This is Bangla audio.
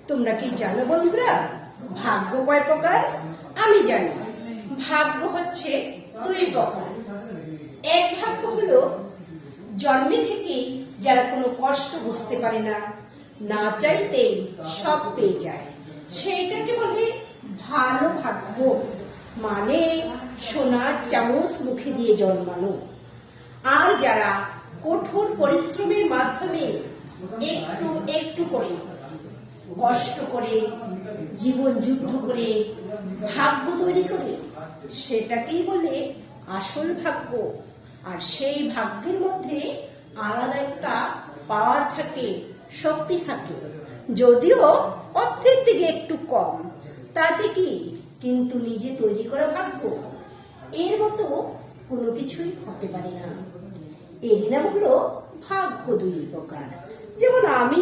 তোমরা কি জানো বন্ধুরা ভাগ্য কয় প্রকার? আমি জানি ভাগ্য হচ্ছে দুই প্রকার। এক ভাগ্য হলো জন্মে থেকেই যারা কোনো কষ্ট বুঝতে পারে না, না চাইতেই সব পেয়ে যায়, সেইটাকে বলে ভালো ভাগ্য, মানে সোনার চামচ মুখে দিয়ে জন্মানো। আর যারা কঠোর পরিশ্রমের মাধ্যমে একটু একটু করে কষ্ট করে জীবন যুদ্ধ করে ভাগ্য তৈরি করে, সেটাকেই বলে আসল ভাগ্য। আর সেই ভাগ্যের মধ্যে আলাদা একটা পাওয়ার থাকে, শক্তি থাকে, যদিও অর্থের দিকে একটু কম, তাতে কি কিন্তু নিজে তৈরি করা ভাগ্য এর মতো কোনো কিছুই হতে পারে না। এরই নাম হলো ভাগ্য দুই প্রকার। যেমন আমি